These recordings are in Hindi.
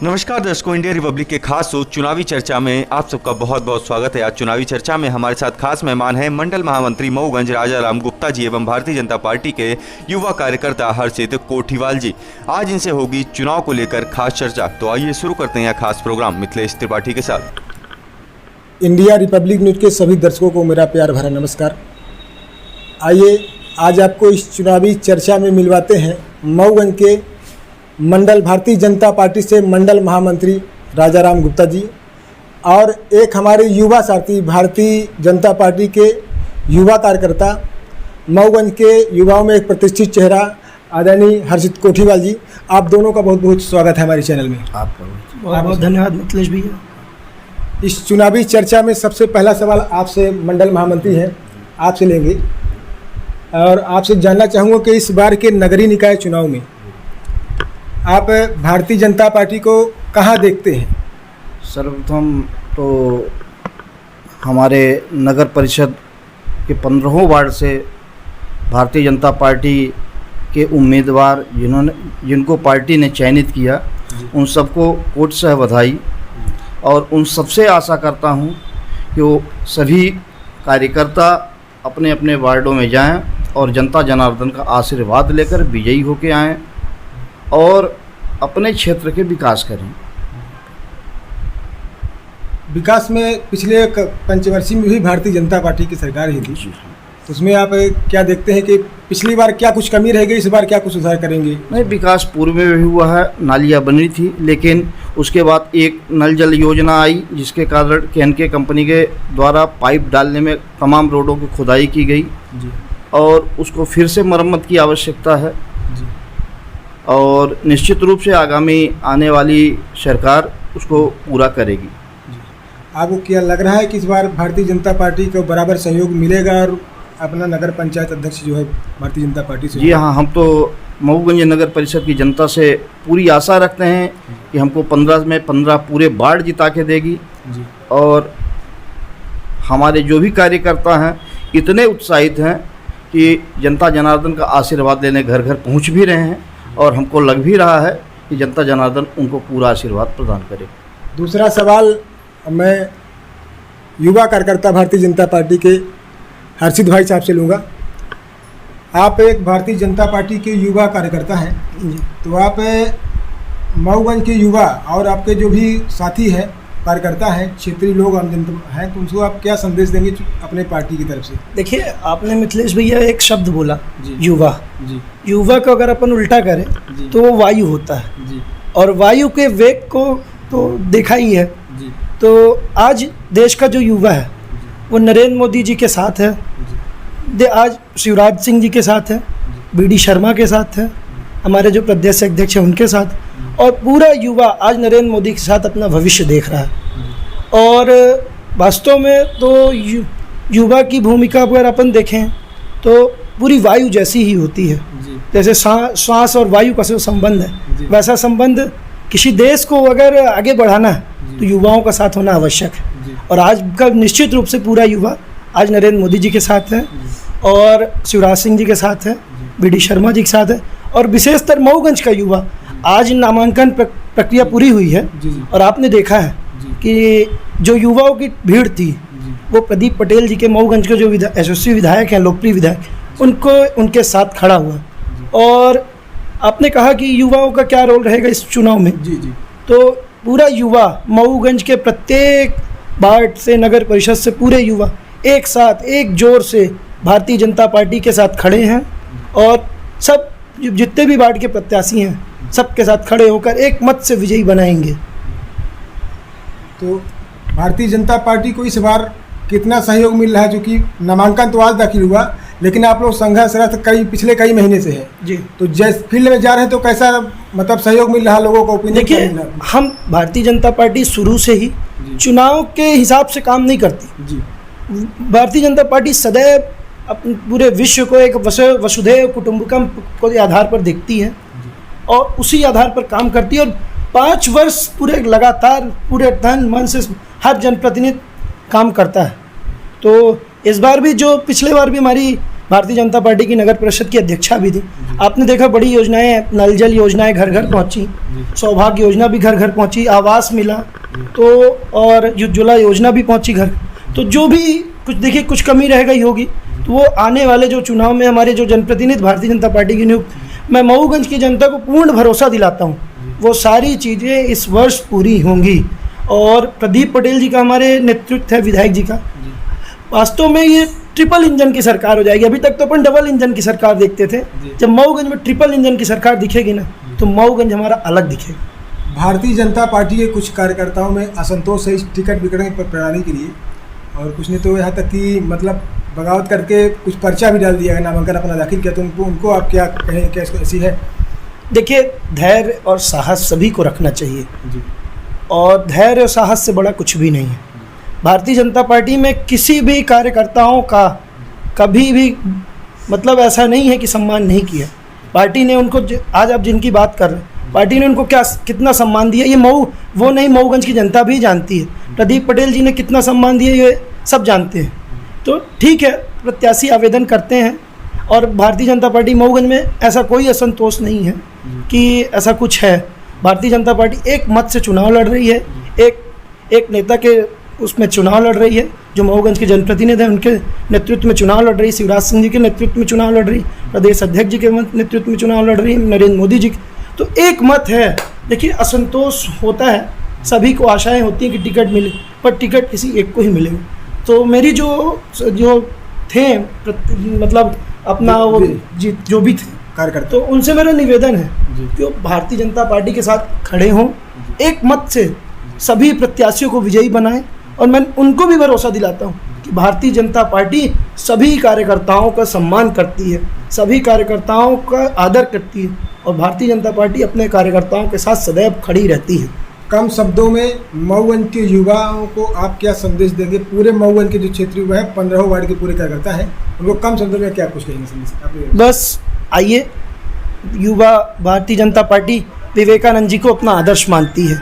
नमस्कार दर्शकों, इंडिया रिपब्लिक के खास शो चुनावी चर्चा में आप सबका बहुत बहुत स्वागत है। आज चुनावी चर्चा में हमारे साथ खास मेहमान हैं मंडल महामंत्री मऊगंज राजाराम गुप्ता जी एवं भारतीय जनता पार्टी के युवा कार्यकर्ता हर्षित कोठीवाल जी। आज इनसे होगी चुनाव को लेकर खास चर्चा। तो आइए शुरू करते हैं खास प्रोग्राम मिथिलेश त्रिपाठी के साथ। इंडिया रिपब्लिक न्यूज़ के सभी दर्शकों को मेरा प्यार भरा नमस्कार। आइए आज आपको इस चुनावी चर्चा में मिलवाते हैं मऊगंज के मंडल भारतीय जनता पार्टी से मंडल महामंत्री राजाराम गुप्ता जी और एक हमारे युवा साथी भारतीय जनता पार्टी के युवा कार्यकर्ता मऊगंज के युवाओं में एक प्रतिष्ठित चेहरा आदरणीय हर्षित कोठीवाल जी। आप दोनों का बहुत बहुत स्वागत है हमारे चैनल में। आपका बहुत बहुत धन्यवाद मिथिलेश भैया। इस चुनावी चर्चा में सबसे पहला सवाल आपसे मंडल महामंत्री हैं, आपसे लेंगे और आपसे जानना चाहूँगा कि इस बार के नगरीय निकाय चुनाव में आप भारतीय जनता पार्टी को कहाँ देखते हैं? सर्वप्रथम तो हमारे नगर परिषद के 15 वार्ड से भारतीय जनता पार्टी के उम्मीदवार जिनको पार्टी ने चयनित किया उन सबको कोट से बधाई और उन सबसे आशा करता हूं कि वो सभी कार्यकर्ता अपने अपने वार्डों में जाएं और जनता जनार्दन का आशीर्वाद लेकर विजयी होकर आएं और अपने क्षेत्र के विकास करें। विकास में पिछले पंचवर्षीय में भी भारतीय जनता पार्टी की सरकार ही थी, तो उसमें आप क्या देखते हैं कि पिछली बार क्या कुछ कमी रह गई, इस बार क्या कुछ सुधार करेंगे? नहीं, विकास पूर्व में भी हुआ है, नालियाँ बनी थी, लेकिन उसके बाद एक नल जल योजना आई जिसके कारण केएनके कंपनी के द्वारा पाइप डालने में तमाम रोडों की खुदाई की गई जी। और उसको फिर से मरम्मत की आवश्यकता है जी। और निश्चित रूप से आगामी आने वाली सरकार उसको पूरा करेगी। आपको क्या लग रहा है कि इस बार भारतीय जनता पार्टी को बराबर सहयोग मिलेगा और अपना नगर पंचायत अध्यक्ष जो है भारतीय जनता पार्टी से? जी हाँ, हम तो मऊगंज नगर परिषद की जनता से पूरी आशा रखते हैं कि हमको 15 में 15 पूरे वार्ड जिता के देगी जी। और हमारे जो भी कार्यकर्ता हैं इतने उत्साहित हैं कि जनता जनार्दन का आशीर्वाद लेने घर घर पहुंच भी रहे हैं और हमको लग भी रहा है कि जनता जनार्दन उनको पूरा आशीर्वाद प्रदान करे। दूसरा सवाल मैं युवा कार्यकर्ता भारतीय जनता पार्टी के हर्षित भाई साहब से लूँगा। आप एक भारतीय जनता पार्टी के युवा कार्यकर्ता हैं, तो आप मऊगंज के युवा और आपके जो भी साथी हैं कार्यकर्ता हैं, क्षेत्रीय लोग आम जनता हैं, तो उनको आप क्या संदेश देंगे अपने पार्टी की तरफ से? देखिए, आपने मिथिलेश भैया एक शब्द बोला जी। युवा जी। युवा को अगर अपन उल्टा करें जी। तो वो वायु होता है जी। और वायु के वेग को तो देखा ही है जी। तो आज देश का जो युवा है वो नरेंद्र मोदी जी के साथ है, आज शिवराज सिंह जी के साथ है, बीडी शर्मा के साथ है, हमारे जो प्रदेश अध्यक्ष हैं उनके साथ, और पूरा युवा आज नरेंद्र मोदी के साथ अपना भविष्य देख रहा है। और वास्तव में तो युवा की भूमिका अगर अपन देखें तो पूरी वायु जैसी ही होती है। जैसे श्वास और वायु का जो संबंध है, वैसा संबंध किसी देश को अगर आगे बढ़ाना है तो युवाओं का साथ होना आवश्यक है। और आज का निश्चित रूप से पूरा युवा आज नरेंद्र मोदी जी के साथ है और शिवराज सिंह जी के साथ है, बीडी शर्मा जी के साथ है, और विशेषतर मऊगंज का युवा आज नामांकन प्रक्रिया पूरी हुई है और आपने देखा है कि जो युवाओं की भीड़ थी वो प्रदीप पटेल जी के मऊगंज के जो यशस्वी विधायक हैं, लोकप्रिय विधायक, उनको उनके साथ खड़ा हुआ। और आपने कहा कि युवाओं का क्या रोल रहेगा इस चुनाव में? जी जी। तो पूरा युवा मऊगंज के प्रत्येक वार्ड से नगर परिषद से पूरे युवा एक साथ एक जोर से भारतीय जनता पार्टी के साथ खड़े हैं और सब जितने भी वार्ड के प्रत्याशी हैं सबके साथ खड़े होकर एक मत से विजयी बनाएंगे। तो भारतीय जनता पार्टी को इस बार कितना सहयोग मिल रहा है? जो कि नामांकन तो आज दाखिल हुआ, लेकिन आप लोग संघर्षरत पिछले कई महीने से है जी। तो जैसे फील्ड में जा रहे हैं तो कैसा मतलब सहयोग मिल रहा है लोगों को? ओपिनियन देखिए, हम भारतीय जनता पार्टी शुरू से ही चुनाव के हिसाब से काम नहीं करती जी। भारतीय जनता पार्टी सदैव अपने पूरे विश्व को एक वसुधैव कुटुंबकम के आधार पर देखती है और उसी आधार पर काम करती है और 5 वर्ष पूरे लगातार पूरे तन मन से हर जनप्रतिनिधि काम करता है। तो इस बार भी जो पिछले बार भी हमारी भारतीय जनता पार्टी की नगर परिषद की अध्यक्षा भी थी। आपने देखा बड़ी योजनाएं, नल जल योजनाएं घर घर पहुंची, सौभाग्य योजना भी घर घर पहुंची, आवास मिला तो, और उज्ज्वला योजना भी पहुंची घर। तो जो भी कुछ देखिए कुछ कमी रह गई होगी तो वो आने वाले जो चुनाव में हमारे जो जनप्रतिनिधि भारतीय जनता पार्टी की नियुक्त, मैं मऊगंज की जनता को पूर्ण भरोसा दिलाता हूँ वो सारी चीज़ें इस वर्ष पूरी होंगी। और प्रदीप पटेल जी का हमारे नेतृत्व है, विधायक जी का, वास्तव में ये ट्रिपल इंजन की सरकार हो जाएगी। अभी तक तो अपन डबल इंजन की सरकार देखते थे, जब मऊगंज में ट्रिपल इंजन की सरकार दिखेगी ना तो मऊगंज हमारा अलग दिखेगा। भारतीय जनता पार्टी के कुछ कार्यकर्ताओं में असंतोष है इस टिकट वितरण प्रणाली के लिए, और कुछ ने तो यहाँ तक कि मतलब बगावत करके कुछ पर्चा भी डाल दिया है, नामांकन अपना दाखिल किया। तो उनको आप क्या कहें, क्या इसको ऐसी है? देखिए, धैर्य और साहस सभी को रखना चाहिए जी। और धैर्य और साहस से बड़ा कुछ भी नहीं है। भारतीय जनता पार्टी में किसी भी कार्यकर्ताओं का कभी भी मतलब ऐसा नहीं है कि सम्मान नहीं किया। पार्टी ने उनको आज आप जिनकी बात कर रहे हैं, पार्टी ने उनको कितना सम्मान दिया ये वो नहीं, मऊगंज की जनता भी जानती है। प्रदीप पटेल जी ने कितना सम्मान दिया ये सब जानते हैं। तो ठीक है, प्रत्याशी आवेदन करते हैं और भारतीय जनता पार्टी मऊगंज में ऐसा कोई असंतोष नहीं है कि ऐसा कुछ है। भारतीय जनता पार्टी एक मत से चुनाव लड़ रही है, एक नेता के उसमें चुनाव लड़ रही है, जो मऊगंज के जनप्रतिनिधि हैं उनके नेतृत्व में चुनाव लड़ रही, शिवराज सिंह जी के नेतृत्व में चुनाव लड़ रही, प्रदेश अध्यक्ष जी के नेतृत्व में चुनाव लड़ रही, नरेंद्र मोदी जी। तो एक मत है। देखिए, असंतोष होता है, सभी को आशाएं होती हैं कि टिकट मिले, पर टिकट किसी एक को ही मिलेगा। तो मेरी जो थे मतलब अपना वो जो भी थे कार्यकर्ता, तो उनसे मेरा निवेदन है कि वो भारतीय जनता पार्टी के साथ खड़े हों, एक मत से सभी प्रत्याशियों को विजयी बनाएं। और मैं उनको भी भरोसा दिलाता हूं कि भारतीय जनता पार्टी सभी कार्यकर्ताओं का सम्मान करती है, सभी कार्यकर्ताओं का आदर करती है और भारतीय जनता पार्टी अपने कार्यकर्ताओं के साथ सदैव खड़ी रहती है। कम शब्दों में मऊगंज के युवाओं को आप क्या संदेश देंगे? पूरे मऊगंज के जो क्षेत्रीय युवा है, 15 वार्ड के पूरे कार्यकर्ता हैं, उनको कम शब्दों में क्या कुछ कहेंगे संदेश? बस आइए, युवा भारतीय जनता पार्टी विवेकानंद जी को अपना आदर्श मानती है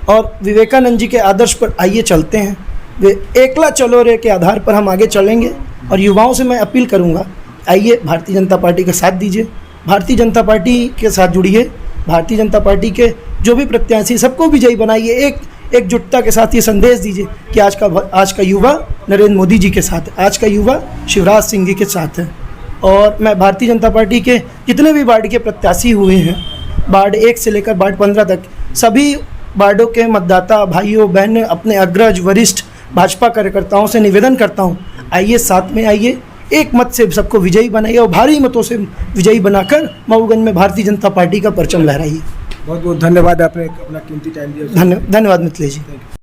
और विवेकानंद जी के आदर्श पर आइए चलते हैं। वे एकला चलो रे के आधार पर हम आगे चलेंगे और युवाओं से मैं अपील करूंगा, आइए भारतीय जनता पार्टी का साथ दीजिए, भारतीय जनता पार्टी के साथ जुड़िए, भारतीय जनता पार्टी के जो भी प्रत्याशी सबको विजयी बनाइए। एकजुटता के साथ ये संदेश दीजिए कि आज का युवा नरेंद्र मोदी जी के साथ है, आज का युवा शिवराज सिंह जी के साथ है। और मैं भारतीय जनता पार्टी के जितने भी वार्ड के प्रत्याशी हुए हैं, वार्ड 1 से लेकर वार्ड 15 तक, सभी वार्डों के मतदाता भाइयों बहनों, अपने अग्रज वरिष्ठ भाजपा कार्यकर्ताओं से निवेदन करता हूं, आइए साथ में आइए, एक मत से सबको विजयी बनाइए और भारी मतों से विजयी बनाकर मऊगंज में भारतीय जनता पार्टी का परचम लहराइए। बहुत बहुत धन्यवाद, आपने अपना कीमती टाइम दिया। धन्यवाद मिथिलेश जी।